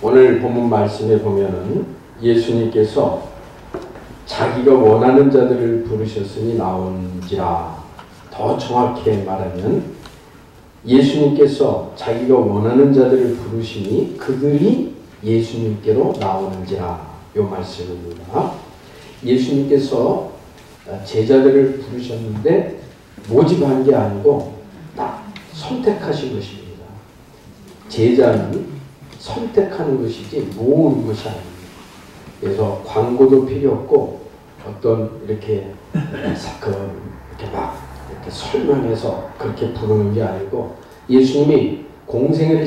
오늘 본문 말씀에 보면은 예수님께서 자기가 원하는 자들을 부르셨으니 나온지라, 더 정확히 말하면 예수님께서 자기가 원하는 자들을 부르시니 그들이 예수님께로 나오는지라, 요 말씀입니다. 예수님께서 제자들을 부르셨는데 모집한 게 아니고 딱 선택하신 것입니다. 제자는 선택하는 것이지 모으는 것이 아닙니다. 그래서 광고도 필요 없고 어떤 이렇게 막 이렇게 설명해서 그렇게 부르는 게 아니고, 예수님이 공생애를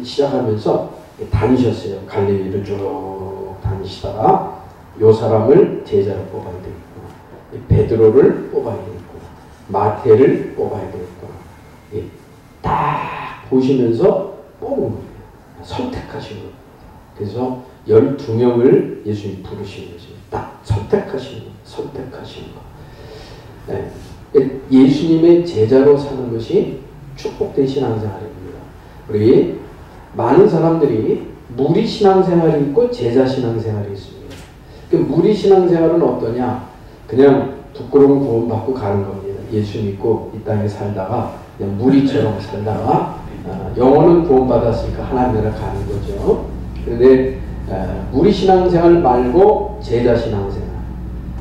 시작하면서 다니셨어요. 갈릴리를 쭉 다니시다가 요 사람을 제자로 뽑아야 되겠구나, 베드로를 뽑아야 되겠구나, 마태를 뽑아야 되겠구나, 딱 보시면서 뽑은 거예요. 선택하신 거예요. 그래서 12명을 예수님이 부르신 거죠. 딱 선택하신 거. 네. 예수님의 제자로 사는 것이 축복된 신앙생활입니다. 우리 많은 사람들이 무리 신앙생활이 있고 제자 신앙생활이 있습니다. 그 무리 신앙생활은 어떠냐? 그냥 부끄러운 구원받고 가는 겁니다. 예수 믿고 이 땅에 살다가 그냥 무리처럼 살다가 영혼은 구원받았으니까 하나님 나라 가는 거죠. 그런데 무리 신앙생활 말고 제자 신앙생활,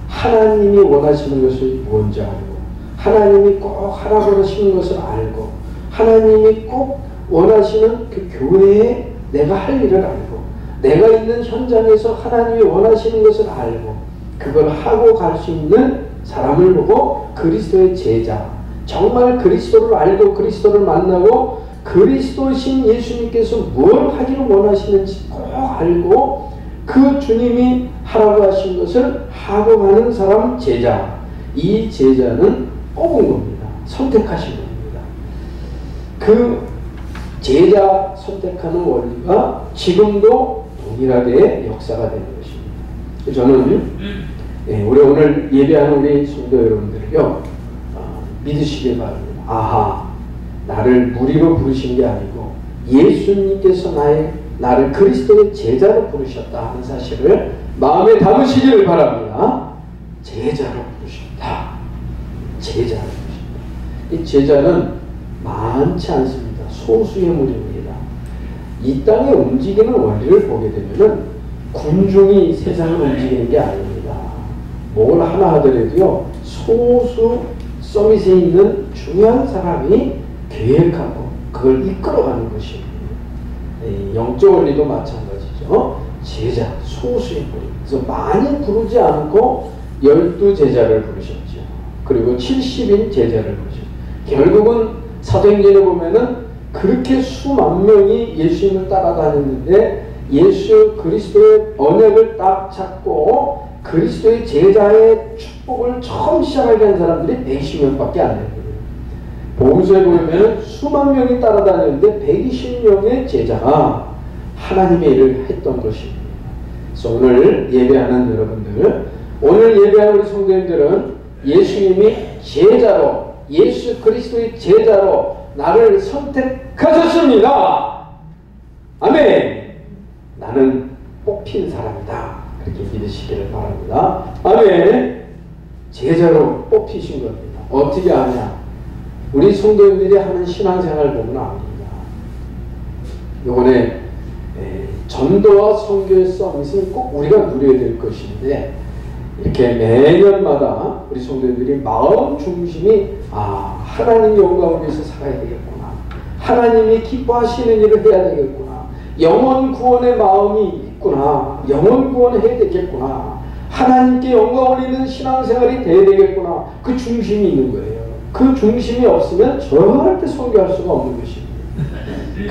하나님이 원하시는 것을 뭔지 알고, 하나님이 꼭 하라고 하시는 것을 알고, 하나님이 꼭 원하시는 그 교회에 내가 할 일을 알고, 내가 있는 현장에서 하나님이 원하시는 것을 알고, 그걸 하고 갈 수 있는 사람을 보고 그리스도의 제자, 정말 그리스도를 알고 그리스도를 만나고 그리스도신 예수님께서 뭘 하기를 원하시는지 꼭 알고 그 주님이 하라고 하신 것을 하고 가는 사람 제자, 이 제자는 뽑은 겁니다. 선택하신 겁니다. 그 제자 선택하는 원리가 지금도 동일하게 역사가 되는 것입니다. 저는 우리 오늘 예배하는 우리 성도 여러분들을요, 믿으시길 바랍니다. 아하, 나를 무리로 부르신 게 아니고 예수님께서 나를 그리스도의 제자로 부르셨다 하는 사실을 마음에 담으시기를 바랍니다. 제자로 부르셨다. 제자로 부르셨다. 이 제자는 많지 않습니다. 소수의 무리입니다. 이 땅에 움직이는 원리를 보게 되면은 군중이 세상을 움직이는 게 아닙니다. 뭘 하나 하더라도요, 소수 서밋에 있는 중요한 사람이 계획하고 그걸 이끌어가는 것입니다. 영적 원리도 마찬가지죠. 제자, 소수의 무리. 그래서 많이 부르지 않고 12제자를 부르셨죠. 그리고 70인 제자를 부르셨죠. 결국은 사도행전에 보면은 그렇게 수만 명이 예수님을 따라다녔는데 예수 그리스도의 언약을 딱 잡고 그리스도의 제자의 축복을 처음 시작하게 한 사람들이 120명밖에 안 됩니다. 복음서에 보면 수만 명이 따라다녔는데 120명의 제자가 하나님의 일을 했던 것입니다. 그래서 오늘 예배하는 여러분들, 오늘 예배하는 우리 성도님들은 예수님이 제자로, 예수 그리스도의 제자로 나를 선택하셨습니다. 아멘. 나는 뽑힌 사람이다. 그렇게 믿으시기를 바랍니다. 아멘. 제자로 뽑히신 겁니다. 어떻게 아냐? 우리 성도님들이 하는 신앙생활 보면 압니다. 이번에 전도와 선교의 서밋은 꼭 우리가 누려야 될 것인데, 이렇게 매년마다 우리 성도님들이 마음 중심이 하나님 영광을 위해서 살아야 되겠구나, 하나님이 기뻐하시는 일을 해야 되겠구나, 영혼 구원의 마음이 있구나, 영혼 구원을 해야 되겠구나, 하나님께 영광 올리는 신앙생활이 돼야 되겠구나, 그 중심이 있는 거예요. 그 중심이 없으면 절대 선교할 수가 없는 것입니다.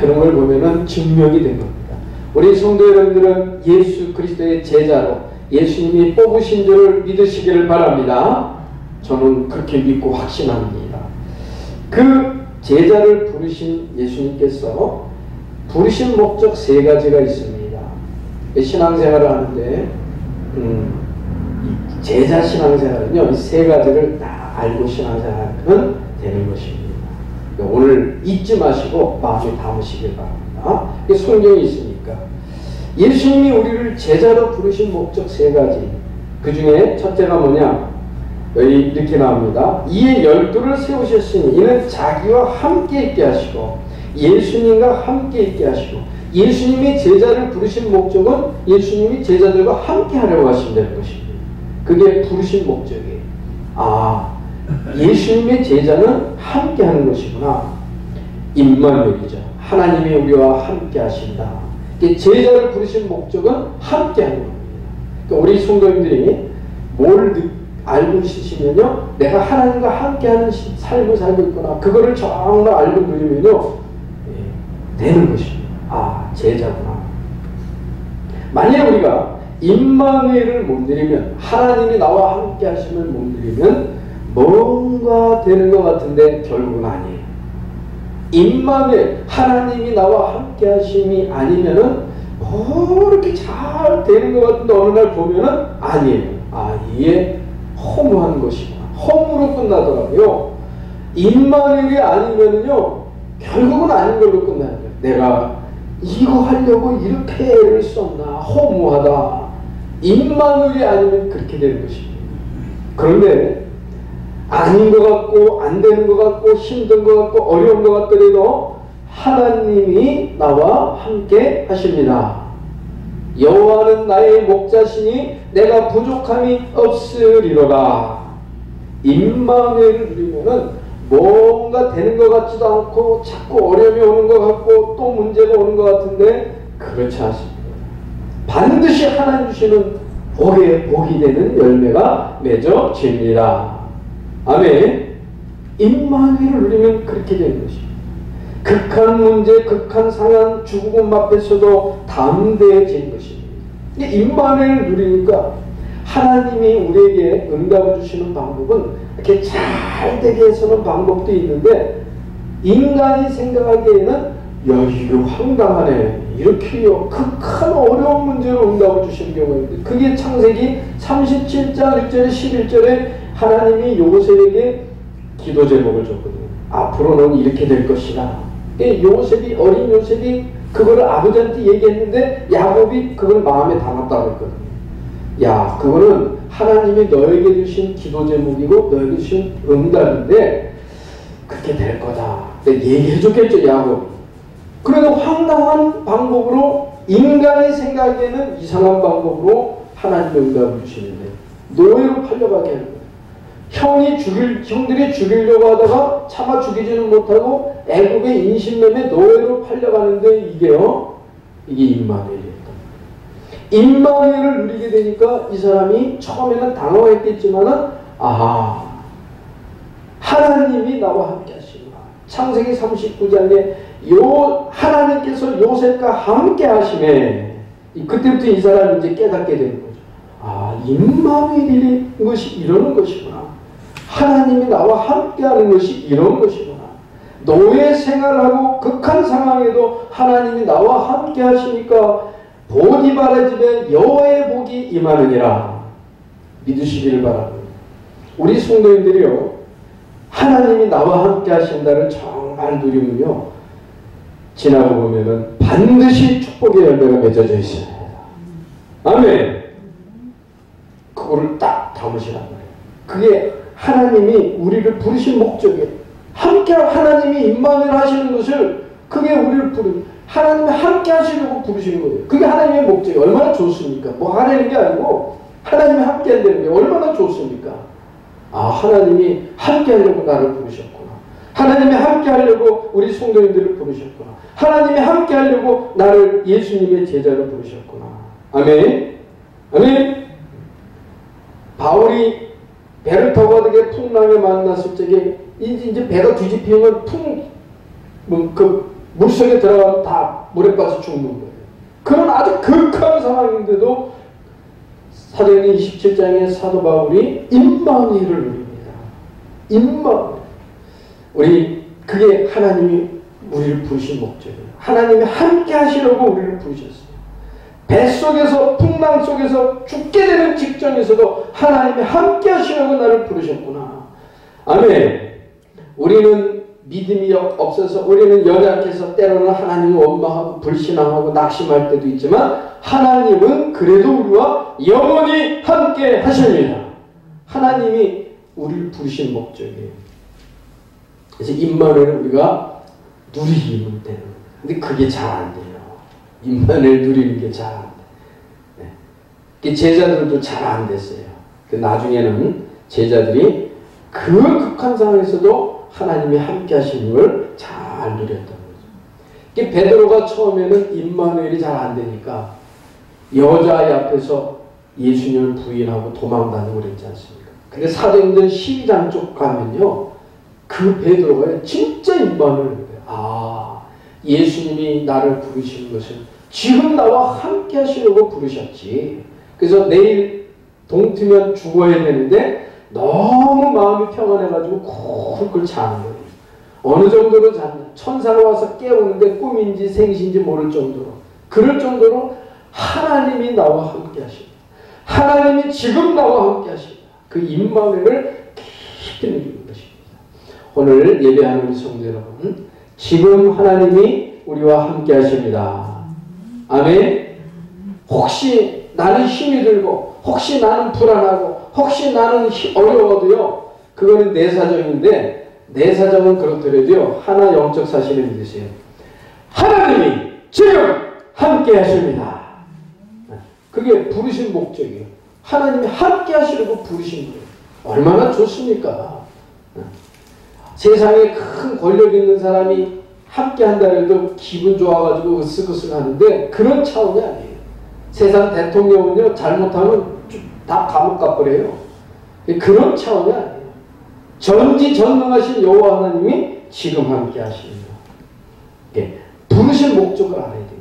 그런 걸 보면은 증명이 된 겁니다. 우리 성도 여러분들은 예수 그리스도의 제자로 예수님이 뽑으신 줄을 믿으시기를 바랍니다. 저는 그렇게 믿고 확신합니다. 그 제자를 부르신 예수님께서 부르신 목적 3가지가 있습니다. 신앙생활을 하는데 제자 신앙생활은요, 이 3가지를 다 알고 신앙생활은 되는 것입니다. 오늘 잊지 마시고 마음에 담으시길 바랍니다. 성경이 있으니까. 예수님이 우리를 제자로 부르신 목적 세 가지. 그 중에 첫째가 뭐냐? 여기 이렇게 나옵니다. 이에 12를 세우셨으니 이는 자기와 함께 있게 하시고 예수님과 함께 있게 하시고, 예수님이 제자를 부르신 목적은 예수님이 제자들과 함께 하려고 하신다는 것입니다. 그게 부르신 목적이에요. 아, 예수님의 제자는 함께 하는 것이구나. 임마누엘이죠. 하나님이 우리와 함께 하신다. 제자를 부르신 목적은 함께 하는 겁니다. 그러니까 우리 성도님들이 뭘 알고 있으시면요, 내가 하나님과 함께하는 삶을 살고 있구나, 그거를 정말 알고 누리면요, 되는 것입니다. 아, 제자구나. 만약 우리가 임마누엘을 못 누리면, 하나님이 나와 함께 하심을 못 누리면 뭔가 되는 것 같은데 결국은 아니에요. 임마누엘, 하나님이 나와 함께 하심이 아니면은 뭐 이렇게 잘 되는 것 같은데 어느 날 보면은 아니에요. 아, 이게 허무한 것이구나. 허무로 끝나더라고요. 임마누엘이 아니면은요, 결국은 아닌 걸로 끝나요. 내가 이거 하려고 이렇게 애를 썼나, 허무하다. 임마누엘이 아니면 그렇게 되는 것입니다. 그런데 아닌 것 같고 안 되는 것 같고 힘든 것 같고 어려운 것 같더라도 하나님이 나와 함께 하십니다. 여호와는 나의 목자시니 내가 부족함이 없으리로다. 임마누엘을 누리면은 뭔가 되는 것 같지도 않고 자꾸 어려움이 오는 것 같고 또 문제가 오는 것 같은데 그렇지 않습니다. 반드시 하나님 주시는 복이 되는 열매가 맺어집니다. 아멘. 임마누엘을 누리면 그렇게 되는 것입니다. 극한 문제, 극한 상황, 죽음 앞에서도 담대해진 것입니다. 임마누엘을 누리니까 하나님이 우리에게 응답을 주시는 방법은 이렇게 잘 되게 해서는 방법도 있는데, 인간이 생각하기에는 야, 이거 황당하네, 이렇게요 극한 어려운 문제로 응답을 주시는 경우가 있는데, 그게 창세기 37장 1절에 11절에 하나님이 요셉에게 기도 제목을 줬거든요. 앞으로는 이렇게 될 것이다. 요셉이, 어린 요셉이 그거를 아버지한테 얘기했는데 야곱이 그걸 마음에 담았다고 했거든요. 야, 그거는 하나님이 너에게 주신 기도 제목이고 너에게 주신 응답인데 그렇게 될 거다. 얘기해 줬겠죠, 야곱이. 그래도 황당한 방법으로, 인간이 생각에는 이상한 방법으로 하나님의 응답을 주시는데 노예로 팔려가게 하는 거예요. 형들이 죽이려고 하다가 차마 죽이지는 못하고 애국의 인신매매 노예로 팔려가는데 이게 임마누엘이었다. 임마누엘을 누리게 되니까 이 사람이 처음에는 당황했겠지만은 아하, 하나님이 나와 함께 하시구나. 창세기 39장에 하나님께서 요셉과 함께 하심에 그때부터 이 사람이 이제 깨닫게 되는 거죠. 아, 임마누엘이 것이 이러는 것이구나. 하나님이 나와 함께하는 것이 이런 것이구나. 노예 생활하고 극한 상황에도 하나님이 나와 함께 하시니까 보디발의 집에 여호와의 복이 임하느니라. 믿으시기를 바랍니다. 우리 성도님들이요, 하나님이 나와 함께 하신다를 정말 누리면요, 지나고 보면은 반드시 축복의 열매가 맺어져 있습니다. 아멘. 그거를 딱 담으시란 말이에요. 그게 하나님이 우리를 부르신 목적이에요. 함께 하나님이 임마누엘 하시는 것을, 그게 우리를 하나님이 함께 하시려고 부르시는 거예요. 그게 하나님의 목적이에요. 얼마나 좋습니까? 뭐 하려는 게 아니고 하나님이 함께 한다는 게 얼마나 좋습니까? 아, 하나님이 함께 하려고 나를 부르셨구나. 하나님이 함께 하려고 우리 성도님들을 부르셨구나. 하나님이 함께 하려고 나를 예수님의 제자로 부르셨구나. 아멘. 아멘. 바울이 배를 타고 가다가 풍랑에 만났을 적에 이제 배가 뒤집히면 그 물속에 들어가면 다 물에 빠져 죽는 거예요. 그런 아주 극한 상황인데도 사도행전 27장에 사도 바울이 임마누엘을 누립니다. 임마누엘. 그게 하나님이 우리를 부르신 목적이에요. 하나님이 함께 하시려고 우리를 부르셨어요. 뱃속에서, 풍랑 속에서 죽게 되는 직전에서도 하나님이 함께 하시려고 나를 부르셨구나. 아멘. 우리는 믿음이 없어서 우리는 연약해서 때로는 하나님을 원망하고 불신앙하고 낙심할 때도 있지만 하나님은 그래도 우리와 영원히 함께 하십니다. 하나님이 우리를 부르신 목적이에요. 그래서 임마누엘을 우리가 누리면 되는 거예요. 근데 그게 잘 안 돼요. 임마누엘 누리는 게 잘 안 돼요. 네. 제자들도 잘 안 됐어요. 나중에는 제자들이 그 극한 상황에서도 하나님이 함께 하시는 걸 잘 누렸던 거죠. 베드로가 처음에는 임마누엘이 잘 안 되니까 여자아이 앞에서 예수님을 부인하고 도망다니고 그랬지 않습니까? 근데 사도행전 12장 쪽 가면요, 그 베드로가 진짜 임마누엘이에요. 아, 예수님이 나를 부르시는 것은 지금 나와 함께 하시려고 부르셨지. 그래서 내일 동트면 죽어야 되는데 너무 마음이 평안해가지고 쿨쿨 자는 거예요. 어느 정도로 잤냐? 천사가 와서 깨우는데 꿈인지 생시인지 모를 정도로, 그럴 정도로 하나님이 나와 함께 하십니다. 하나님이 지금 나와 함께 하십니다. 그 임마누엘을 깊이 누리는 것입니다. 오늘 예배하는 우리 성도 여러분, 지금 하나님이 우리와 함께 하십니다. 아멘. 혹시 나는 힘이 들고, 혹시 나는 불안하고, 혹시 나는 어려워도요, 그거는 내 사정인데, 내 사정은 그렇더라도요, 하나 영적 사실을 믿으세요. 하나님이 지금 함께 하십니다. 그게 부르신 목적이에요. 하나님이 함께 하시려고 부르신 거예요. 얼마나 좋습니까? 세상에 큰 권력 있는 사람이 함께 한다 해도 기분 좋아가지고 으쓱으쓱 하는데 그런 차원이 아니에요. 세상 대통령은요, 잘못하면 다 감옥 가버려요. 그런 차원이 아니에요. 전지전능하신 여호와 하나님이 지금 함께 하십니다. 부르신 목적을 알아야 돼요.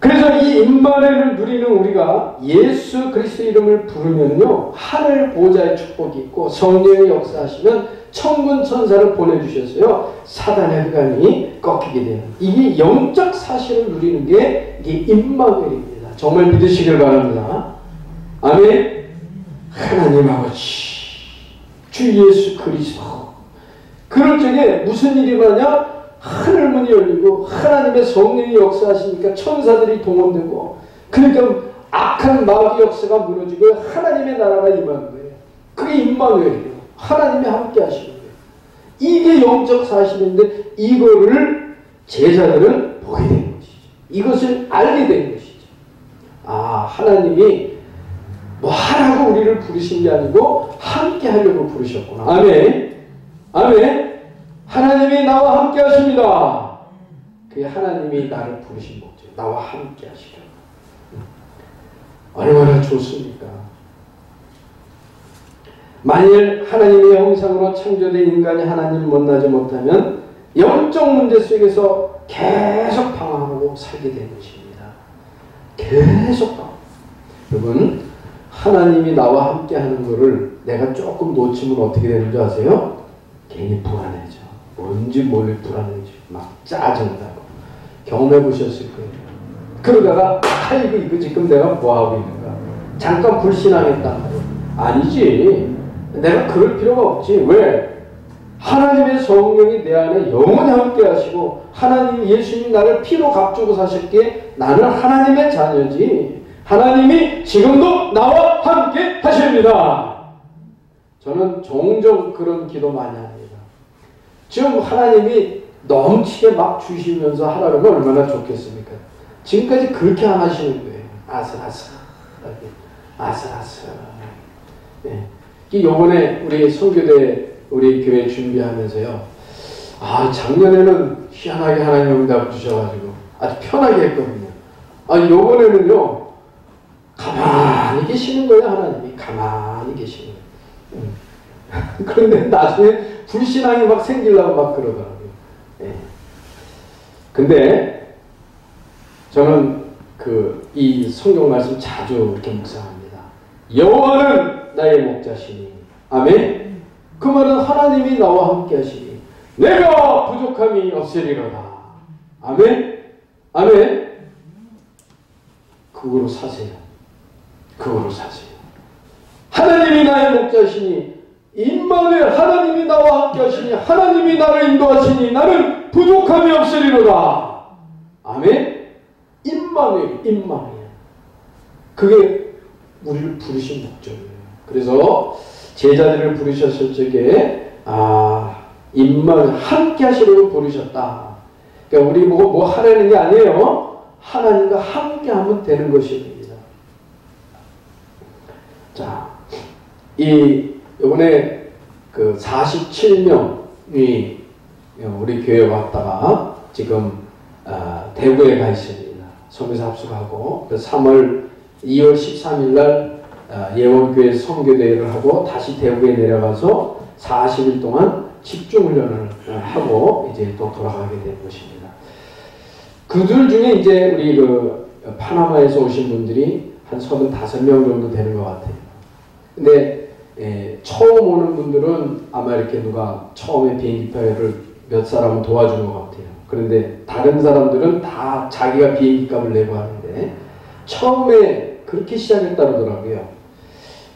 그래서 이 임마누엘을 누리는 우리가 예수 그리스도 이름을 부르면요, 하늘 보좌의 축복이 있고 성령의 역사하시면 천군 천사를 보내주셔서요, 사단의 흑암이 꺾이게 되는, 이게 영적 사실을 누리는 게 이게 임마누엘입니다. 정말 믿으시길 바랍니다. 아멘. 하나님 아버지 주 예수 그리스도, 그럴 적에 무슨 일이 나냐? 하늘문이 열리고 하나님의 성령이 역사하시니까 천사들이 동원되고, 그러니까 악한 마귀 역사가 무너지고 하나님의 나라가 임하는 거예요. 그게 임마누엘이에요. 하나님이 함께 하시는 거예요. 이게 영적 사실인데 이거를 제자들은 보게 된 것이죠. 이것을 알게 된 것이죠. 아, 하나님이 뭐 하라고 우리를 부르신 게 아니고 함께 하려고 부르셨구나. 아멘. 아멘. 하나님이 나와 함께 하십니다. 그게 하나님이 나를 부르신 목적, 나와 함께 하시려고. 얼마나 좋습니까? 만일 하나님의 형상으로 창조된 인간이 하나님을 만나지 못하면 영적 문제 속에서 계속 방황하고 살게 되는 것입니다. 계속 방황. 여러분, 하나님이 나와 함께 하는 것을 내가 조금 놓치면 어떻게 되는 줄 아세요? 괜히 불안해져. 뭔지 모를 불안해져. 막 짜증나고. 경험해 보셨을 거예요. 그러다가 아이고 이거 지금 내가 뭐하고 있는가. 잠깐 불신앙했단 말이에요. 아니지. 내가 그럴 필요가 없지. 왜? 하나님의 성령이 내 안에 영원히 함께 하시고 하나님 예수님이 나를 피로 값주고 사셨기에 나는 하나님의 자녀지. 하나님이 지금도 나와 함께 하십니다. 저는 종종 그런 기도 많이 합니다. 지금 하나님이 넘치게 막 주시면서 하라 그러면 얼마나 좋겠습니까? 지금까지 그렇게 안 하시는 거예요. 아슬아슬하게. 아슬아슬하게. 네. 요번에 우리 선교대 우리 교회 준비하면서요. 아, 작년에는 희한하게 하나님 응답 주셔가지고 아주 편하게 했거든요. 아, 요번에는요. 가만히 계시는 거예요. 하나님이. 가만히 계시는 거예요. 그런데 나중에 불신앙이 막 생기려고 막 그러더라고요. 예. 근데 저는 이 성경 말씀 자주 이렇게 묵상합니다. 여호와는 나의 목자시니. 아멘. 그 말은 하나님이 나와 함께 하시니 내가 부족함이 없으리로다. 아멘. 아멘. 그거로 사세요. 그거로 사세요. 하나님이 나의 목자시니 임마누엘 하나님이 나와 함께 하시니 하나님이 나를 인도하시니 나는 부족함이 없으리로다. 아멘. 임마누엘. 그게 우리를 부르신 목적이에요. 그래서 제자들을 부르셨을 적에 임마누엘 함께 하시려고 부르셨다. 그러니까 우리 뭐 하라는 게 아니에요. 하나님과 함께 하면 되는 것입니다. 자, 이번에 그 47명이 우리 교회에 왔다가 지금 대구에 가 있습니다. 선교사 합숙하고 2월 13일 날 예원교회 선교대회를 하고 다시 대구에 내려가서 40일 동안 집중훈련을 하고 이제 또 돌아가게 된 것입니다. 그들 중에 이제 우리 그 파나마에서 오신 분들이 한 35명 정도 되는 것 같아요. 근데 처음 오는 분들은 아마 이렇게 누가 처음에 비행기표를 몇 사람은 도와주는 것 같아요. 그런데 다른 사람들은 다 자기가 비행기 값을 내고 하는데 처음에 그렇게 시작했다 그러더라고요.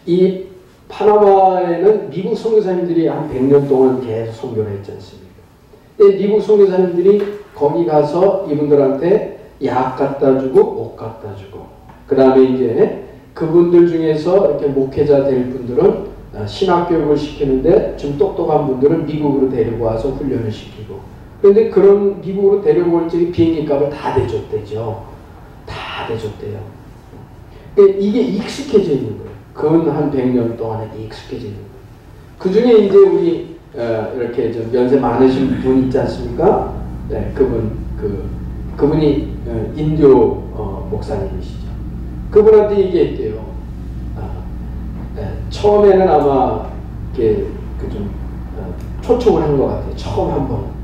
이 파나마에는 미국 선교사님들이 한 100년 동안 계속 선교를 했지 않습니까? 미국 선교사님들이 거기 가서 이분들한테 약 갖다 주고 옷 갖다 주고 그 다음에 이제 그분들 중에서 이렇게 목회자 될 분들은 신학교육을 시키는데 좀 똑똑한 분들은 미국으로 데리고 와서 훈련을 시키고 그런데 그런 미국으로 데리고 올 적에 비행기 값을 다 대줬대죠. 다 대줬대요. 이게 익숙해져 있는 거예요. 근 한 100년 동안에 익숙해져 있는 거예요. 그 중에 이제 우리 이렇게 좀 연세 많으신 분 있지 않습니까? 네, 그분이 인도 목사님이시죠. 그분한테 얘기했대요. 처음에는 아마 이렇게 좀 초청을 한 것 같아요. 처음 한 번.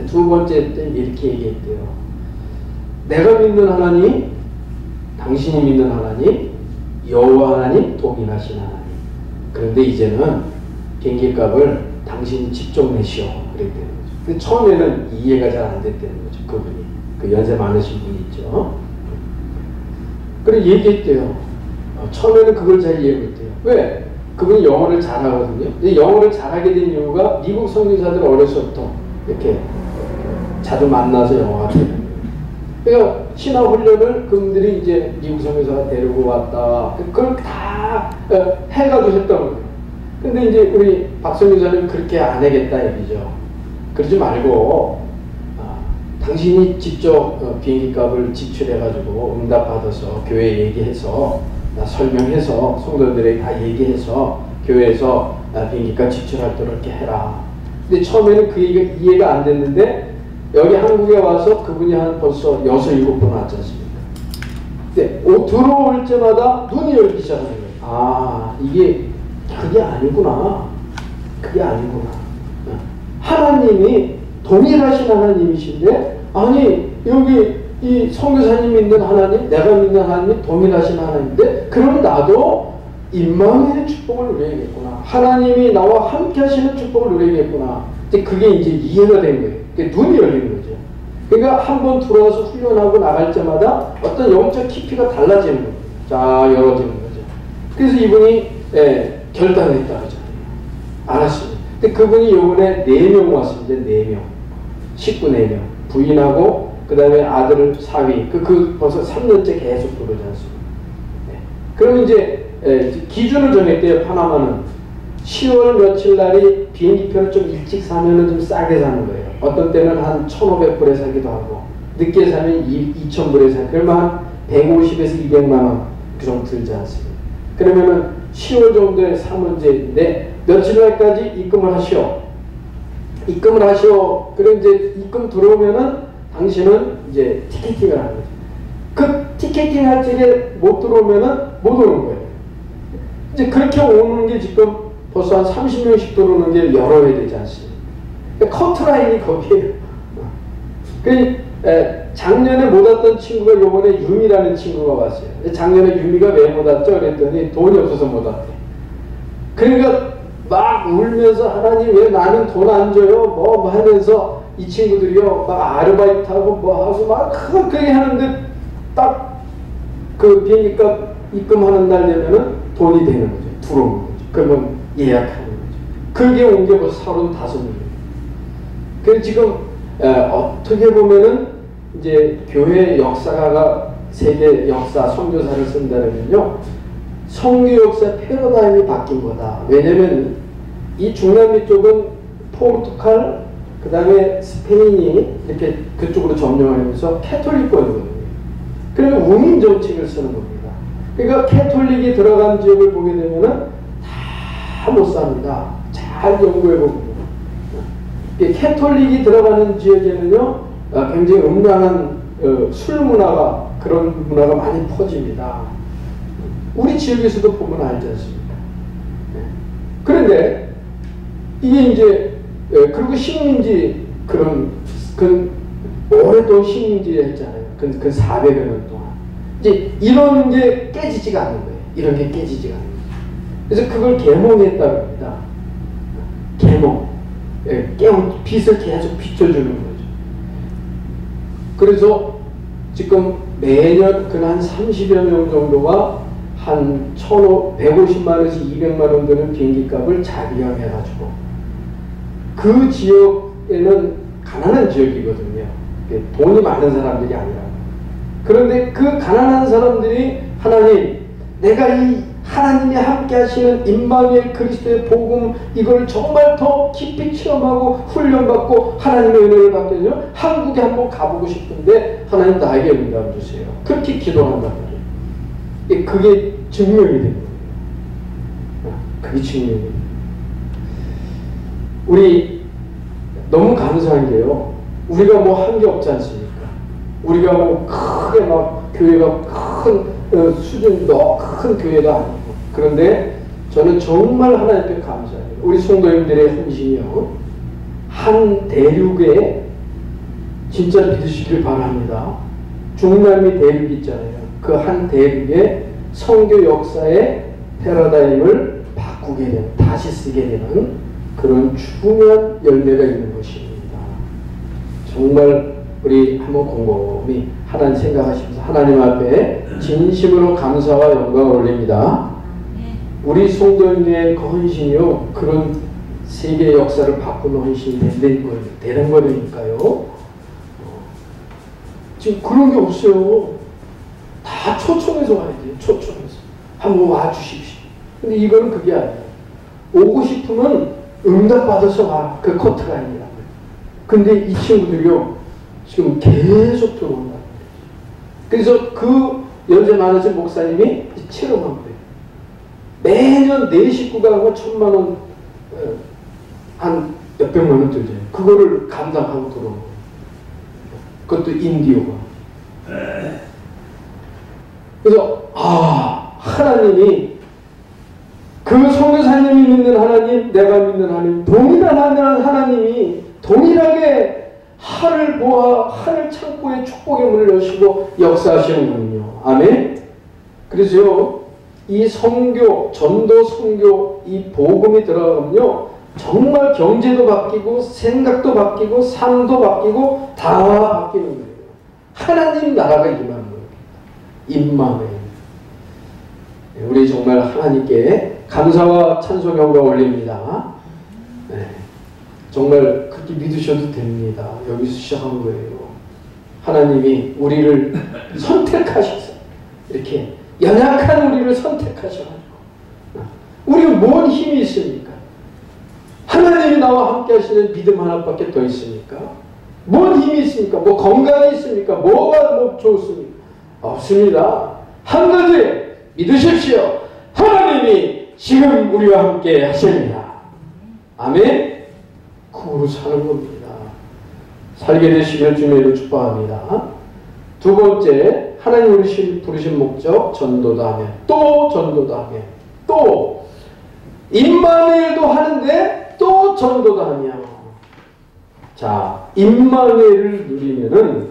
두 번째 때 이렇게 얘기했대요. 내가 믿는 하나님, 당신이 믿는 하나님, 여호와 하나님, 동일하신 하나님. 그런데 이제는 비행기값을 당신이 직접 내시오. 그랬다는 거죠. 근데 처음에는 이해가 잘 안 됐다는 거죠. 그분이. 그 연세 많으신 분이 있죠. 그래 얘기했대요. 처음에는 그걸 잘 이해 못해요. 왜? 그분이 영어를 잘하거든요. 근데 영어를 잘하게 된 이유가 미국 선교사들 어려서부터 이렇게 자주 만나서 영어가 되는 거예요. 그러니까 신학훈련을 그분들이 이제 미국 선교사가 데리고 왔다. 그걸 다 해가지고 했던 거예요. 근데 이제 우리 박 선교사님 그렇게 안 하겠다 얘기죠. 그러지 말고 당신이 직접 비행기 값을 지출해가지고 응답받아서 교회에 얘기해서 설명해서 성도들에게 다 얘기해서 교회에서 비행기 값 지출할 때 이렇게 해라. 근데 처음에는 그 얘기가 이해가 안 됐는데 여기 한국에 와서 그분이 한 벌써 6, 7번 왔지 않습니까? 근데 들어올 때마다 눈이 열리기 시작하는 거예요. 이게 그게 아니구나. 그게 아니구나. 하나님이 동일하신 하나님이신데 아니 여기 이 선교사님 믿는 하나님, 내가 믿는 하나님 동일하신 하나님인데 그럼 나도 임마누엘의 축복을 누려야겠구나. 하나님이 나와 함께 하시는 축복을 누려야겠구나. 그게 이제 이해가 된 거예요. 눈이 열리는 거죠. 그러니까 한번 들어와서 훈련하고 나갈 때마다 어떤 영적 깊이가 달라지는 거예요. 자, 열어지는 거죠. 그래서 이분이 결단을 했다 그러잖아요. 알았습니다. 근데 그분이 요번에 4명 왔습니다. 4명. 식구 4명. 부인하고 그 다음에 아들을 4위. 그 벌써 3년째 계속 그러지 않습니까? 그럼 이제 기준을 정했대요. 파나마는 10월 며칠 날이 비행기표를 좀 일찍 사면은 좀 싸게 사는 거예요. 어떤 때는 한 1,500불에 사기도 하고 늦게 사면 2,000불에 사요. 그러면 한 150에서 200만원 그 정도 들지 않습니까? 그러면은 10월 정도에 사면 이제 며칠 날까지 입금을 하시오. 입금을 하시오. 그럼 이제 입금 들어오면은 당신은 이제 티켓팅을 하는 거죠. 그 티켓팅 할 적에 못 들어오면은 못 오는 거예요. 이제 그렇게 오는 게 지금 벌써 한 30명씩 들어오는 게 여러 회 되지 않습니까? 커트라인이 거기에요. 작년에 못 왔던 친구가 요번에 유미라는 친구가 왔어요. 작년에 유미가 왜 못 왔죠? 그랬더니 돈이 없어서 못 왔대. 그러니까 막 울면서 하나님 왜 나는 돈 안 줘요? 뭐 하면서 이 친구들이요 막 아르바이트하고 뭐 하고 막 그렇게 하는데 딱 그 비행기값 입금하는 날 되면은 돈이 되는 거죠. 들어오는 거죠. 그러면 예약하는 거죠. 그게 온 게 벌써 35년. 그래서 지금 어떻게 보면은 이제 교회 역사가가 세계 역사 선교사를 쓴다면요, 선교 역사 패러다임이 바뀐 거다. 왜냐면 이 중남미 쪽은 포르투갈, 그 다음에 스페인이 이렇게 그쪽으로 점령하면서 캐톨릭권이거든요. 그러면 우민 정책을 쓰는 겁니다. 그러니까 캐톨릭이 들어간 지역을 보게 되면은 다 못 삽니다. 잘 연구해 보면. 캐톨릭이 들어가는 지역에는요, 굉장히 음란한 술 문화가, 그런 문화가 많이 퍼집니다. 우리 지역에서도 보면 알지 않습니까? 그런데 이게 이제 그리고 식민지 오랫동안 식민지 했잖아요. 그 400여 년 동안. 이제 이런 게 깨지지가 않는 거예요. 이런 게 깨지지가 않는 거예요. 그래서 그걸 계몽했다고 합니다. 계몽. 빛을 계속 비춰주는 거죠. 그래서 지금 매년 한 30여 명 정도가 한 150만원에서 200만원 드는 비행기 값을 자비형해가지고, 그 지역에는 가난한 지역이거든요. 돈이 많은 사람들이 아니라. 그런데 그 가난한 사람들이 하나님, 내가 이 하나님이 함께 하시는 임마누엘 그리스도의 복음, 이걸 정말 더 깊이 체험하고 훈련받고 하나님의 은혜를 받게 되면 한국에 한번 가보고 싶은데 하나님 나에게 응답 주세요. 그렇게 기도한단 말이에요. 그게 증명이 된 거예요. 그게 증명이 된 거예요. 우리 너무 감사한 게요, 우리가 뭐 한 게 없지 않습니까? 우리가 뭐 크게 막 교회가 큰 수준도 큰 교회가 아니고. 그런데 저는 정말 하나님께 감사해요. 우리 성도님들의 헌신이요, 한 대륙에 진짜 믿으시길 바랍니다. 중남미 대륙 있잖아요. 그 한 대륙에 선교 역사의 패러다임을 바꾸게 되는, 다시 쓰게 되는 그런 중요한 열매가 있는 것입니다. 정말 우리 한번 곰곰이 하나님 생각하시면서 하나님 앞에 진심으로 감사와 영광을 올립니다. 우리 성도님의 그 헌신이요, 그런 세계 역사를 바꾸는 헌신이 되는 거니까요. 지금 그런 게 없어요. 다 초청해서 와야 돼요. 초청해서. 한번 와주십시오. 근데 이거는 그게 아니에요. 오고 싶으면 응답받아서 와. 그 커트가 아니라. 근데 이 친구들이요, 지금 계속 들어온다. 그래서 그 연세 많으신 목사님이 체험한 거예요. 매년 내 식구가 1,000만원, 한 몇백만원 들죠. 그거를 감당하고 들어오는 거예요. 그것도 인디오가. 그래서 하나님이, 그 선교사님이 믿는 하나님, 내가 믿는 하나님, 동일한 하나님이 동일하게 하늘 보아, 하늘 창고에 축복의 문을 여시고 역사하시는군요. 아멘. 그래서요, 이 선교, 전도 선교, 이 복음이 들어가면요, 정말 경제도 바뀌고 생각도 바뀌고 삶도 바뀌고 다 바뀌는 거예요. 하나님 나라가 임하는 거예요. 임마누엘. 우리 정말 하나님께 감사와 찬송 영광 올립니다. 네. 정말 그렇게 믿으셔도 됩니다. 여기서 시작한 거예요. 하나님이 우리를 선택하셔서, 이렇게 연약한 우리를 선택하셔가지고, 우리는 뭔 힘이 있습니까? 하나님이 나와 함께 하시는 믿음 하나밖에 더 있습니까? 뭔 힘이 있습니까? 뭐 건강이 있습니까? 뭐가 뭐 좋습니까? 없습니다. 한 가지 믿으십시오. 하나님이 지금 우리와 함께 하십니다. 아멘. 그거로 사는 겁니다. 살게 되시길 주님으로 축복합니다. 두 번째, 하나님 우리 부르신 목적, 전도다 하면, 또 전도다 하면, 또 임마누엘도 하는데 또 전도다 하며. 자, 임마누엘을 누리면은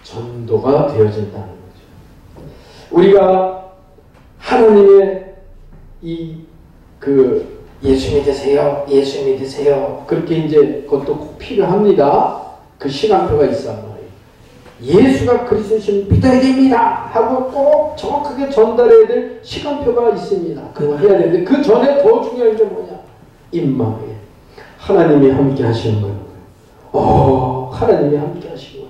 전도가 되어진다는 거죠. 우리가 하나님의 예수 믿으세요, 예수 믿으세요, 그렇게 이제 그것도 꼭 필요합니다. 그 시간표가 있단 말이에요. 예수가 그리스도신 믿어야 됩니다 하고 꼭 정확하게 전달해야 될 시간표가 있습니다. 그거 해야 되는데 그 전에 더 중요한 게 뭐냐? 임마누엘. 하나님이 함께 하시는 거예요. 하나님이 함께 하시는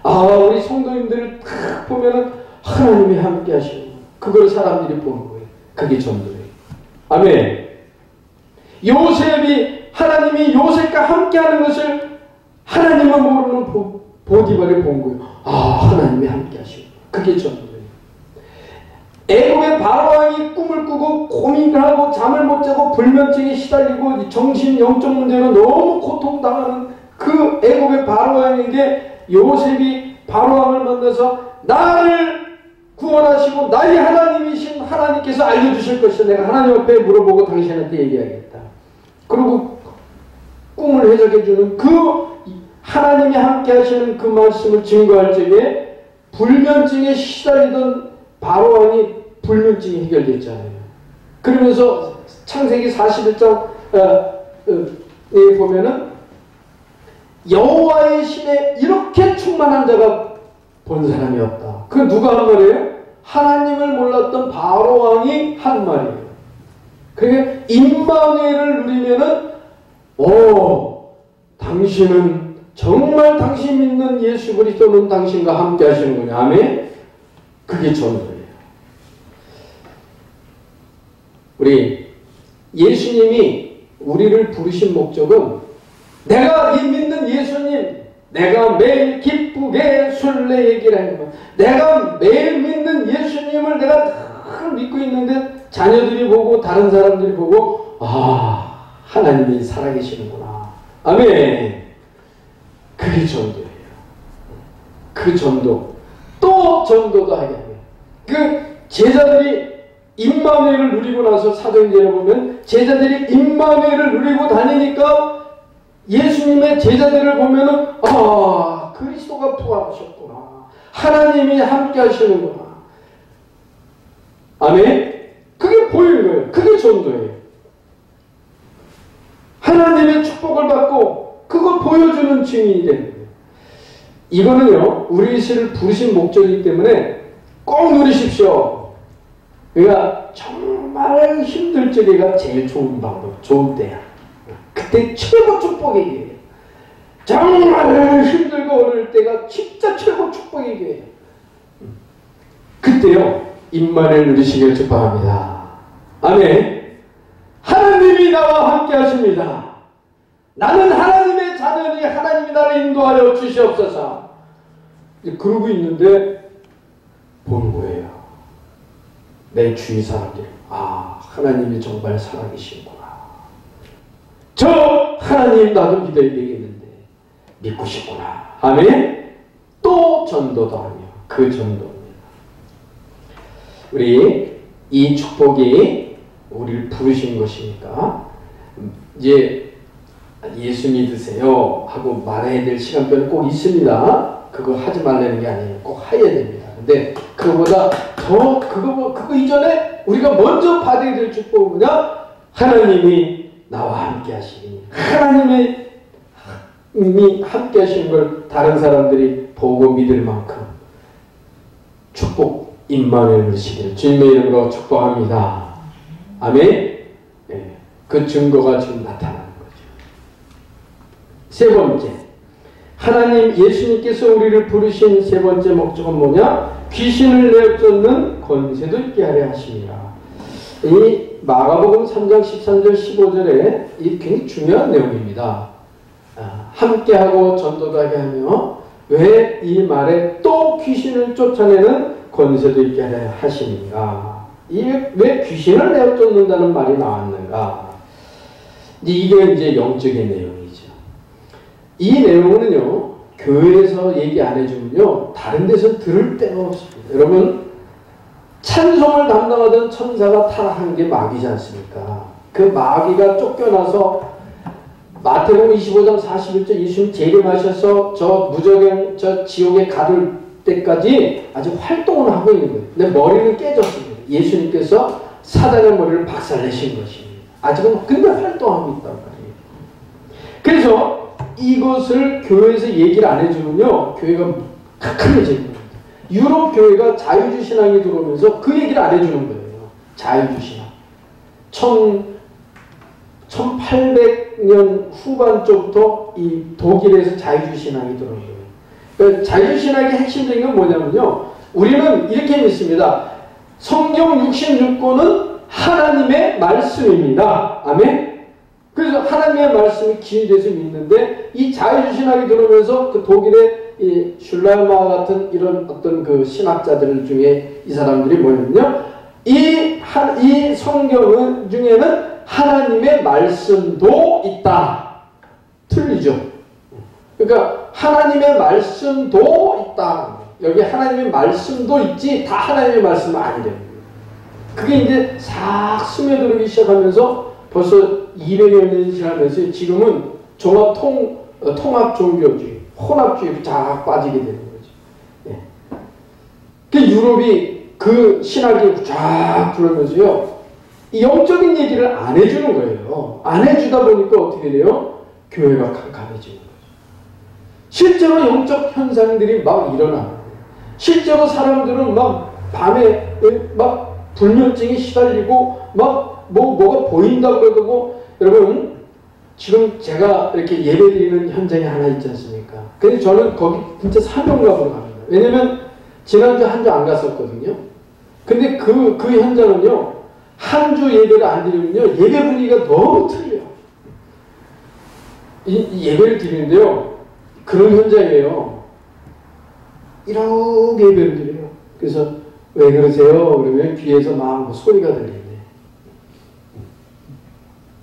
거예요. 우리 성도님들을 딱 보면은 하나님이 함께 하시는 거예요. 그걸 사람들이 보는 거예요. 그게 전도예요. 아멘. 요셉이 하나님이 요셉과 함께 하는 것을 하나님은 모르는 보디발이 본 거예요. 하나님이 함께 하시는 거예요. 그게 전도예요. 애굽의 바로왕이 꿈을 꾸고 고민을 하고 잠을 못 자고 불면증에 시달리고 정신 영적 문제로 너무 고통당하는 그 애굽의 바로왕에게 요셉이 바로왕을 만나서 나를 구원하시고 나의 하나님이신 하나님께서 알려주실 것이다. 내가 하나님 앞에 물어보고 당신한테 얘기하겠다. 그리고 꿈을 해석해주는 그 하나님이 함께 하시는 그 말씀을 증거할 적에 불면증에 시달리던 바로왕이 불면증이 해결됐잖아요. 그러면서 창세기 41장에 보면은 여호와의 신에 이렇게 충만한 자가 본 사람이 없다. 그 누가 한 말이에요? 하나님을 몰랐던 바로왕이 한 말이에요. 그러니까 임마누엘을 누리면은 당신은 정말 당신 믿는 예수 그리스도는 당신과 함께 하시는군요. 아멘. 그게 전도예요. 우리 예수님이 우리를 부르신 목적은 내가 믿는 예수님, 내가 매일 기쁘게 순례 얘기를 하는 거야. 내가 매일 믿는 예수님을 내가 늘 믿고 있는데 자녀들이 보고 다른 사람들이 보고 하나님이 살아계시는구나. 아멘. 그게 전도예요. 그 전도. 또 전도도 하게 해요. 그 제자들이 임마누엘을 누리고 나서 사도행전에 보면 제자들이 임마누엘을 누리고 다니니까 예수님의 제자들을 보면은 그리스도가 부활하셨구나. 하나님이 함께 하시는구나. 아멘. 그게 보이는 거예요. 그게 전도예요. 하나님의 축복을 받고 그걸 보여주는 증인이 되는 거예요. 이거는요, 우리를 부르신 목적이기 때문에 꼭 누리십시오. 그러니까 정말 힘들 적에가 제일 좋은 방법, 좋은 때야. 그때 최고 축복의 기회예요. 정말 힘들고 어려울 때가 진짜 최고 축복의 기회예요. 그때요, 임마누엘 누리시길 축복합니다. 아멘. 하나님이 나와 함께 하십니다. 나는 하나님의 자녀니 하나님이 나를 인도하여 주시옵소서. 그러고 있는데 보는 거예요. 내 주위 사람들, 하나님이 정말 살아계시구나. 저 하나님 나도 믿어야 되겠는데 믿고 싶구나. 아멘. 또 전도도 하며 그 전도입니다. 우리 이 축복이 우리를 부르신 것이니까 이제 예수 믿으세요 하고 말해야 될 시간표는 꼭 있습니다. 그거 하지 말라는 게 아니에요. 꼭 해야 됩니다. 근데 그거보다 더 그거 이전에 우리가 먼저 받아야 될 축복은 뭐냐? 하나님이 나와 함께 하시니 하나님이 함께 하시는 걸 다른 사람들이 보고 믿을 만큼 축복 임마누엘 누리시기를 주님의 이름으로 축복합니다. 아멘. 네, 그 증거가 지금 나타나는 거죠. 세 번째, 하나님 예수님께서 우리를 부르신 세 번째 목적은 뭐냐? 귀신을 내쫓는 권세도 있게 하려 하십니다. 이 마가복음 3장 13절 15절에 이 굉장히 중요한 내용입니다. 함께하고 전도도 하게 하며 왜 이 말에 또 귀신을 쫓아내는 권세도 있게 하려 하시는가? 왜 귀신을 내쫓는다는 말이 나왔는가? 이게 이제 영적인 내용이죠. 이 내용은요, 교회에서 얘기 안 해주면요, 다른 데서 들을 데가 없습니다. 여러분, 찬송을 담당하던 천사가 타락한 게 마귀지 않습니까? 그 마귀가 쫓겨나서 마태복음 25장 41절 예수님 재림하셔서 저 무저갱, 저 지옥에 가둘 때까지 아직 활동을 하고 있는 거예요. 근데 머리는 깨졌습니다. 예수님께서 사단의 머리를 박살내신 것입니다. 아직은 근데 활동하고 있단 말이에요. 그래서 이것을 교회에서 얘기를 안 해주면요, 교회가 캄캄해지는 겁니다. 유럽 교회가 자유주의 신앙이 들어오면서 그 얘기를 안 해주는 거예요. 자유주의 신앙. 1800 1900년 후반 쪽부터 이 독일에서 자유주의 신앙이 들어온 거예요. 그러니까 자유주의 신학의 핵심적인 건 뭐냐면요. 우리는 이렇게 믿습니다. 성경 66권은 하나님의 말씀입니다. 아멘? 그래서 하나님의 말씀이 기인돼서 믿는데 이 자유주의 신학이 들어오면서 그 독일의 이 슐라이머 같은 이런 어떤 그 신학자들 중에 이 사람들이 뭐냐면요. 이 성경 중에는 하나님의 말씀도 있다. 틀리죠. 그러니까 하나님의 말씀도 있다. 여기 하나님의 말씀도 있지 다 하나님의 말씀은 아니래요. 그게 이제 싹 스며들기 시작하면서 벌써 200여 년이 지나면서 지금은 통합 종교주의, 혼합주의로 쫙 빠지게 되는 거죠. 예. 그 유럽이 그 신학이 쫙 들어오면서요. 이 영적인 얘기를 안 해주는 거예요. 안 해주다 보니까 어떻게 돼요? 교회가 캄캄해지는 거죠. 실제로 영적 현상들이 막 일어나는 거예요. 실제로 사람들은 막 밤에 막 불면증이 시달리고 막 뭐가 보인다고 그러고 여러분 지금 제가 이렇게 예배드리는 현장이 하나 있지 않습니까? 근데 저는 거기 진짜 사명감으로 갑니다. 왜냐면 지난주 한 주 안 갔었거든요. 근데 그 현장은요. 한 주 예배를 안 드리면요. 예배 분위기가 너무 틀려요. 이 예배를 드리는데요. 그런 현장이에요. 이렇게 예배를 드려요. 그래서 왜 그러세요? 그러면 귀에서 막 소리가 들리네.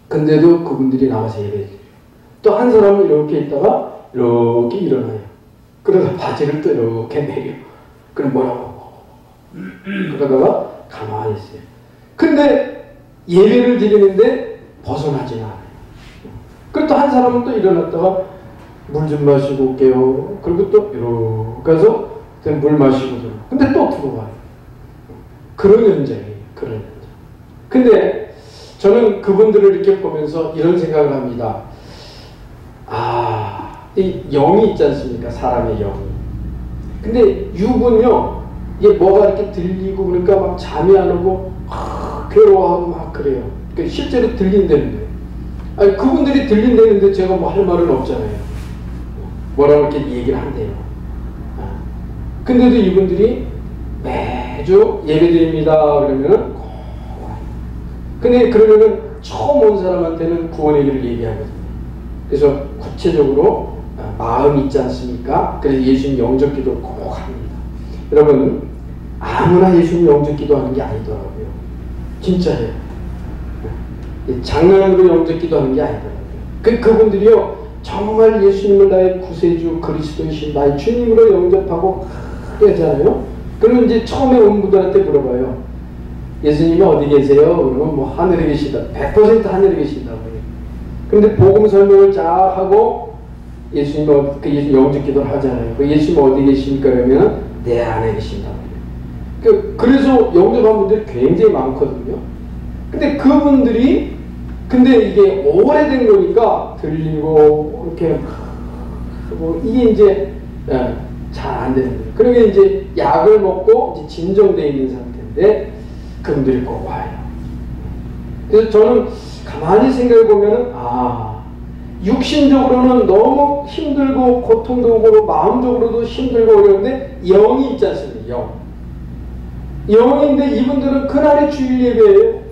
근데도 그분들이 나와서 예배를 드려요. 또 한 사람은 이렇게 있다가 이렇게 일어나요. 그러다 바지를 또 이렇게 내려. 그럼 뭐라고? 그러다가 가만히 있어요. 근데 예배를 드리는데 벗어나지는 않아요. 그리고 또 한 사람은 또 일어났다가 물 좀 마시고 올게요. 그리고 또 이렇게 가서 물 마시고 들어요. 근데 또 들어와요. 그런 현장이에요. 그런 현장. 근데 저는 그분들을 이렇게 보면서 이런 생각을 합니다. 이 영이 있지 않습니까? 사람의 영이. 근데 육은요, 이게 뭐가 이렇게 들리고 그러니까 막 잠이 안 오고, 괴로워하고 막 그래요. 그러니까 실제로 들린다는데. 아니, 그분들이 들린다는데 제가 뭐 할 말은 없잖아요. 뭐라고 이렇게 얘기를 한대요. 근데도 이분들이 매주 예배드립니다. 그러면은 꼭 와요. 근데 그러면은 처음 온 사람한테는 구원의 길을 얘기하거든요. 그래서 구체적으로 마음이 있지 않습니까? 그래서 예수님 영접 기도를 꼭 합니다. 여러분, 아무나 예수님 영접 기도하는 게 아니더라고요. 진짜예요. 장난으로 영접 기도하는 게 아니더라고요. 그분들이요, 정말 예수님을 나의 구세주 그리스도이신 나의 주님으로 영접하고 그러잖아요. 그러면 이제 처음에 온 분들한테 물어봐요. 예수님이 어디 계세요? 그러면 뭐 하늘에 계시다. 100% 하늘에 계신다고 해요. 그런데 복음 설명을 쫙 하고 예수님 영접 기도를 하잖아요. 예수님 어디 계십니까? 그러면 내 안에 계신다고 해요. 그래서 영접한 분들이 굉장히 많거든요. 근데 그분들이 이게 오래된 거니까 들리고 이렇게 이게 이제 잘 안 되는 거예요. 그러면 이제 약을 먹고 이제 진정되어 있는 상태인데 그분들이 꼭 와요. 그래서 저는 가만히 생각해 보면은 육신적으로는 너무 힘들고 고통도 오고 마음적으로도 힘들고 어려운데 영이 있지 않습니까? 영인데 이분들은 그날의 주일 예배예요.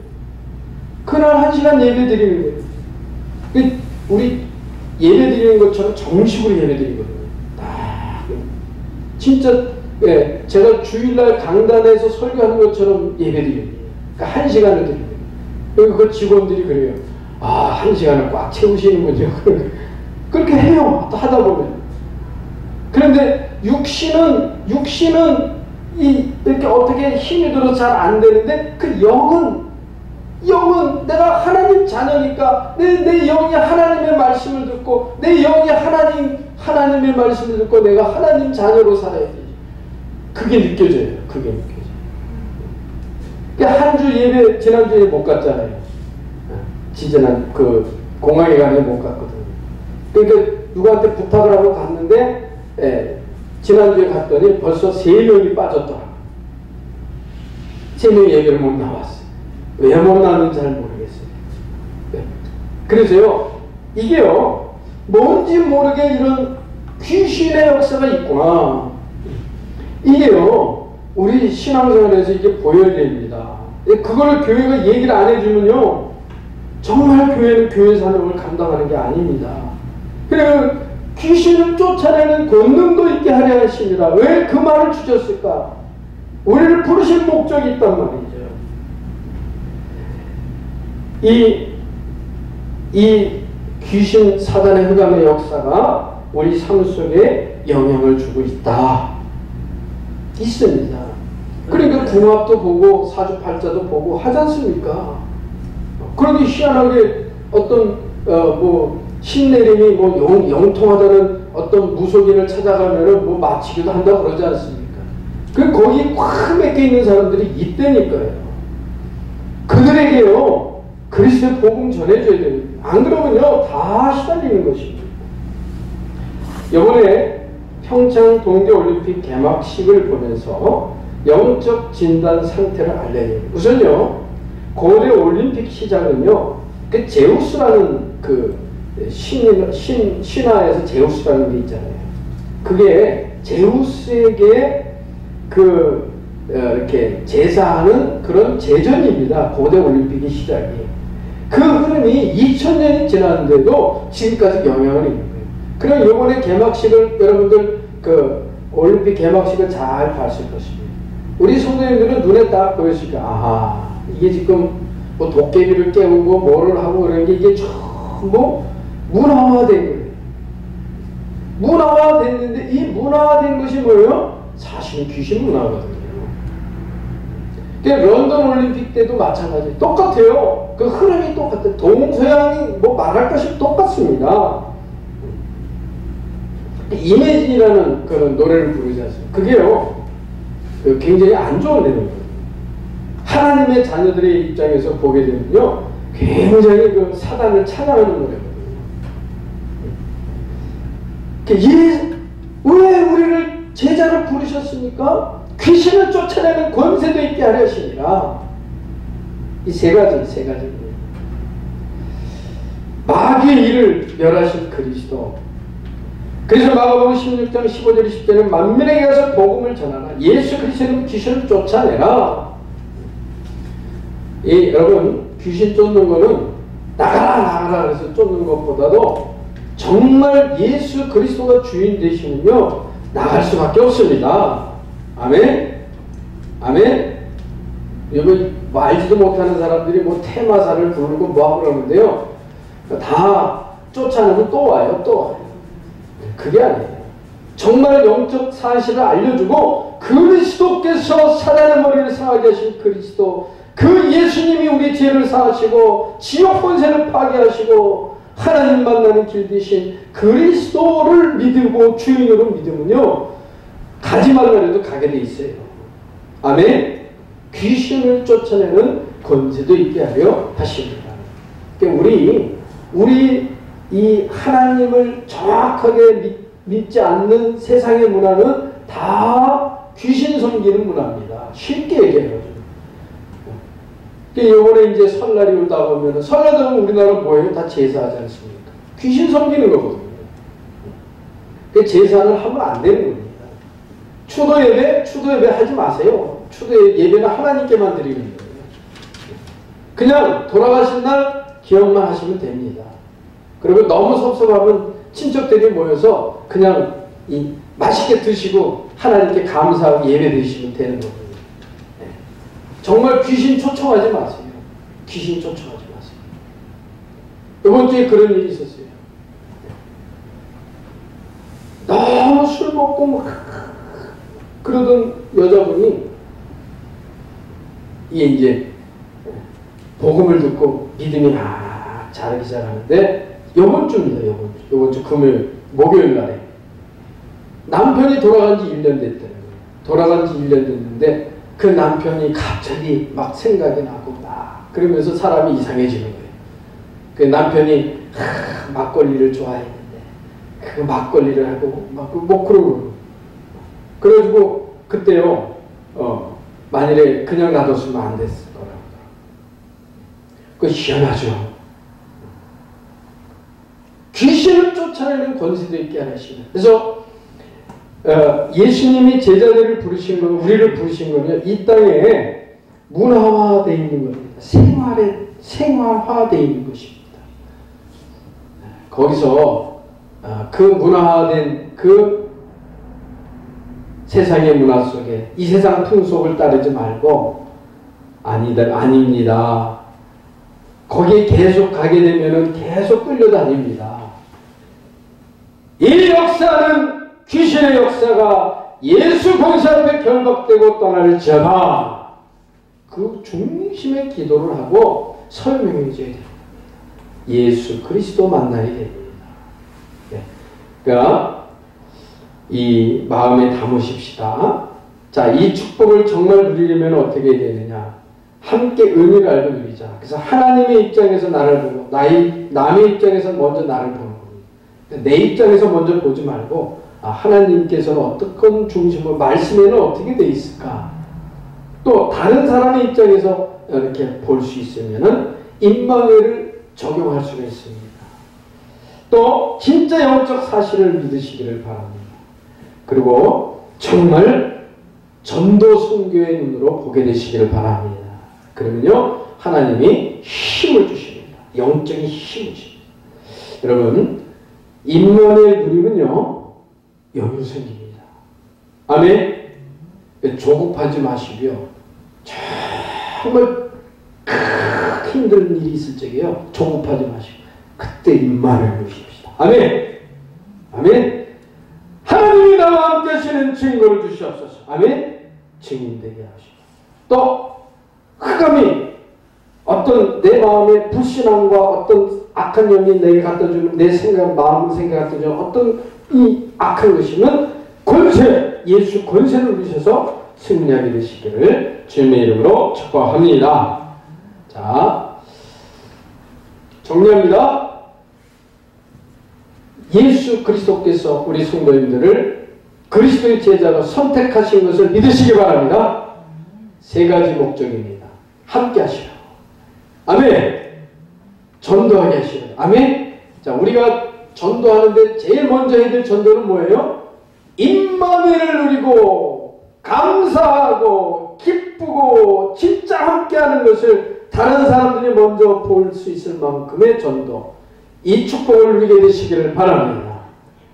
그날 1시간 예배 드리는 거예요. 우리 예배 드리는 것처럼 정식으로 예배 드리거든요. 진짜 제가 주일날 강단에서 설교하는 것처럼 예배 드리는 거예요. 그러니까 1시간을 드리는 거예요. 그리고 그 직원들이 그래요. 1시간을 꽉 채우시는군요. 그렇게 해요. 또 하다 보면. 그런데 육신은 이렇게 어떻게 힘이 들어서 잘 안 되는데 그 영은 내가 하나님 자녀니까 내 영이 하나님의 말씀을 듣고 내 영이 하나님의 말씀을 듣고 내가 하나님 자녀로 살아야 되지. 그게 느껴져요. 그게 느껴져요. 그러니까 한 주 예배 지난주에 못 갔잖아요. 지지난 그 공항에 가면 못 갔거든요. 그러니까 누구한테 부탁을 하고 갔는데 지난주에 갔더니 벌써 3명이 빠졌더라고요. 3명이 예배를 못 나왔어요. 왜 못 나왔는지 잘 모르겠어요. 그래서요, 이게요, 뭔지 모르게 이런 귀신의 역사가 있구나. 이게요, 우리 신앙생활에서 이게 보여야 됩니다. 그걸 교회가 얘기를 안 해주면요, 정말 교회는 교회 사명을 감당하는 게 아닙니다. 그 귀신을 쫓아내는 권능도 있게 하려 하십니다. 왜 그 말을 주셨을까? 우리를 부르신 목적이 있단 말이죠. 이 귀신 사단의 흑암의 역사가 우리 삶 속에 영향을 주고 있습니다. 그러니까 궁합도 보고 사주팔자도 보고 하지 않습니까? 그런데 희한하게 어떤 신내림이 영통하다는 어떤 무속인을 찾아가면은 마치기도 한다고 그러지 않습니까? 거기에 꽉 맥혀 있는 사람들이 있다니까요. 그들에게요, 그리스도의 복음 전해줘야 됩니다. 안 그러면요, 다 시달리는 것입니다. 이번에 평창 동계올림픽 개막식을 보면서 영적 진단 상태를 알려요. 우선요, 고대 올림픽 시작은요, 그 제우스라는 그 신화에서 제우스라는 게 있잖아요. 그게 제우스에게 이렇게 제사하는 그런 제전입니다. 고대 올림픽의 시작이. 그 흐름이 2000년이 지났는데도 지금까지 영향을 있는 거예요. 그럼 이번에 개막식을 여러분들 올림픽 개막식을 잘 봤을 것입니다. 우리 성도님들은 눈에 딱 보였으니까, 아하, 이게 지금 도깨비를 깨우고 뭐를 하고 그런 게 이게 전부 문화화된 거예요. 문화화됐는데 이 문화화된 것이 뭐예요? 사실은 귀신 문화거든요. 런던 올림픽 때도 마찬가지. 똑같아요. 그 흐름이 똑같아요. 동서양이 말할 것이 똑같습니다. 이매진이라는 그런 노래를 부르지 않습니까? 그게요, 굉장히 안 좋은 내용이에요. 하나님의 자녀들의 입장에서 보게 되면요, 굉장히 사단을 찬양하는 노래거든요. 왜 우리를 제자를 부르셨습니까? 귀신을 쫓아내는 권세도 있게 하려 하시니라. 이 세 가지입니다. 마귀의 일을 멸하신 그리스도. 그래서 마가복음 16장 15절 20절에 만민에게 가서 복음을 전하라. 예수 그리스도는 귀신을 쫓아내라. 여러분, 귀신 쫓는 거는 나가라 해서 쫓는 것보다도 정말 예수 그리스도가 주인 되시면요, 나갈 수밖에 없습니다. 아멘? 아멘? 여기 알지도 못하는 사람들이 테마사를 부르고 뭐하고 그러는데요, 다 쫓아내고 또 와요. 그게 아니에요. 정말 영적 사실을 알려주고 그리스도께서 사단의 머리를 상하게 하신 그리스도, 그 예수님이 우리 죄를 사하시고 지옥 권세를 파괴하시고 하나님 만나는 길 대신 그리스도를 믿고 주인으로 믿으면요, 가지 말라 해도 가게 돼 있어요. 아멘. 귀신을 쫓아내는 권세도 있게 하려 하십니다. 그러니까 우리 이 하나님을 정확하게 믿지 않는 세상의 문화는 다 귀신 섬기는 문화입니다. 쉽게 얘기해요. 이번에 이제 설날이 오다 보면, 설날은 우리나라 뭐예요? 다 제사하지 않습니까? 귀신 섬기는 거거든요. 그 제사는 하면 안 되는 겁니다. 추도 예배 하지 마세요. 추도 예배는 하나님께만 드리는 거예요. 그냥 돌아가신 날 기억만 하시면 됩니다. 그리고 너무 섭섭하면 친척들이 모여서 그냥 맛있게 드시고 하나님께 감사하고 예배 드리시면 되는 거거든요. 네. 정말 귀신 초청하지 마세요. 귀신 초청하지 마세요. 이번 주에 그런 일이 있었어요. 너무 술 먹고 그러던 여자분이 이제 복음을 듣고 믿음이 막 자라기 시작하는데, 요번 주입니다. 요번 주 금요일, 목요일 날에 남편이 돌아간 지 1년 됐다는 거예요. 돌아간 지 1년 됐는데 그 남편이 갑자기 막 생각이 나고 그러면서 사람이 이상해지는 거예요. 그 남편이 막걸리를 좋아했는데 그 막걸리를 하고 그러고 그래가지고 그때요, 만일에 그냥 놔뒀으면 안 됐을 거라고. 그거 희한하죠. 쫓아내는 권세도 있게 하시는. 그래서 예수님이 제자들을 부르신 건, 우리를 부르신 거는 이 땅에 문화화되어 있는 겁니다. 생활화되어 있는 것입니다. 거기서 그 문화화된 그 세상의 문화 속에 이 세상 풍속을 따르지 말고 아닙니다. 거기에 계속 가게 되면 계속 끌려다닙니다. 이 역사는 귀신의 역사가 예수 권세 앞에 결박되고 떠날지어다. 그 중심의 기도를 하고 설명해 줘야 됩니다. 예수 그리스도 만나야 됩니다. 네. 그러니까 이 마음에 담으십시다. 자, 이 축복을 정말 누리려면 어떻게 해야 되느냐? 함께 의미를 알고 누리자. 그래서 하나님의 입장에서 나를 보고 남의 입장에서 먼저 나를 보는 겁니다. 내 입장에서 먼저 보지 말고 하나님께서는 어떤 중심으로 말씀에는 어떻게 돼 있을까? 또 다른 사람의 입장에서 이렇게 볼 수 있으면은 임마누엘을 적용할 수가 있습니다. 또 진짜 영적 사실을 믿으시기를 바랍니다. 그리고 정말 전도 선교의 눈으로 보게 되시기를 바랍니다. 그러면요 하나님이 힘을 주십니다. 영적인 힘을 주십니다. 여러분 임마누엘 누리면요 여유 생깁니다. 아멘. 조급하지 마시고요. 정말 힘든 일이 있을 적에요. 조급하지 마시고 그때 임마누엘 누리십시다. 아멘. 아멘. 하나님이 나와 함께 하시는 증거를 주시옵소서. 아멘. 증인되게 하시고 또 흑암이 어떤 내 마음의 불신함과 어떤 악한 영이 내게 갖다주는 내 생각, 마음 생각 갖다주는 어떤 이 악한 것이면 권세, 예수 권세를 누리셔서 승리하게 되시기를 주님의 이름으로 축복합니다. 자, 정리합니다. 예수 그리스도께서 우리 성도님들을 그리스도의 제자로 선택하신 것을 믿으시기 바랍니다. 세 가지 목적입니다. 함께 하시라고. 아멘. 전도하게 하시라고. 아멘. 자, 우리가 전도하는데 제일 먼저 해야 될 전도는 뭐예요? 임마누엘을 누리고 감사하고 기쁘고 진짜 함께하는 것을 다른 사람들이 먼저 볼 수 있을 만큼의 전도, 이 축복을 누리게 되시기를 바랍니다.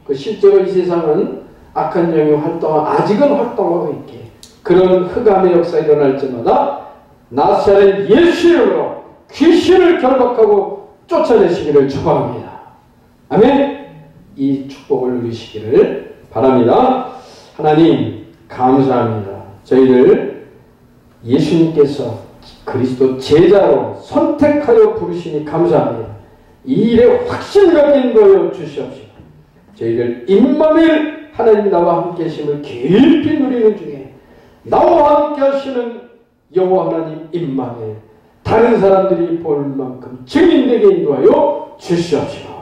그 실제로 이 세상은 악한 영이 아직은 활동하고 있게 그런 흑암의 역사가 일어날 때마다 나사렛 예수 이름으로 귀신을 결박하고 쫓아내시기를 축복합니다. 아멘. 이 축복을 누리시기를 바랍니다. 하나님 감사합니다. 저희를 예수님께서 그리스도 제자로 선택하여 부르시니 감사합니다. 이 일에 확신을 인도하여 주시옵시고 저희들 임마누엘 하나님이 나와 함께 하심을 깊이 누리는 중에 나와 함께 하시는 여호와 하나님 임마누엘 다른 사람들이 볼 만큼 증인되게 인도하여 주시옵시고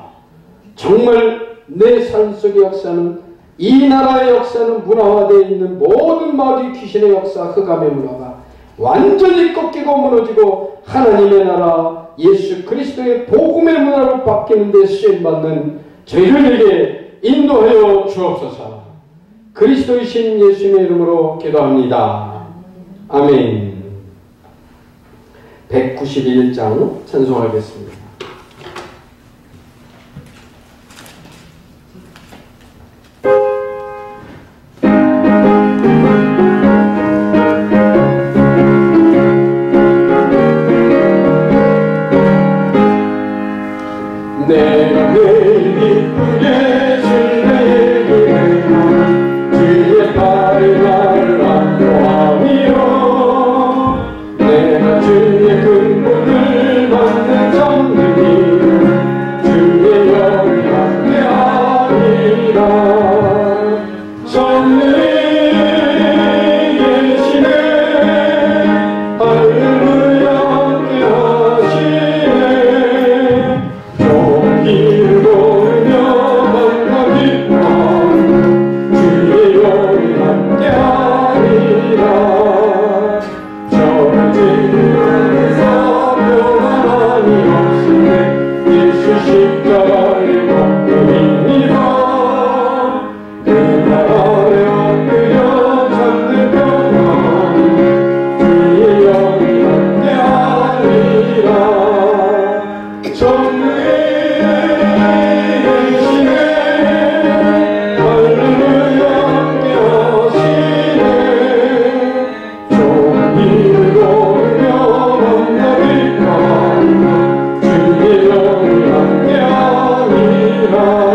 정말 내 삶 속의 역사는 이 나라의 역사는 문화화되어 있는 모든 마귀 귀신의 역사 흑암의 문화가 완전히 꺾이고 무너지고 하나님의 나라 예수 그리스도의 복음의 문화로 바뀌는 데 쓰임받는 저희들에게 인도하여 주옵소서. 그리스도이신 예수님의 이름으로 기도합니다. 아멘. 191장 찬송하겠습니다. 내가 매일 기쁘게 주의 기름으로 주의 팔을 나를 안보하며 내가 주의 근본을 받는 정리 나를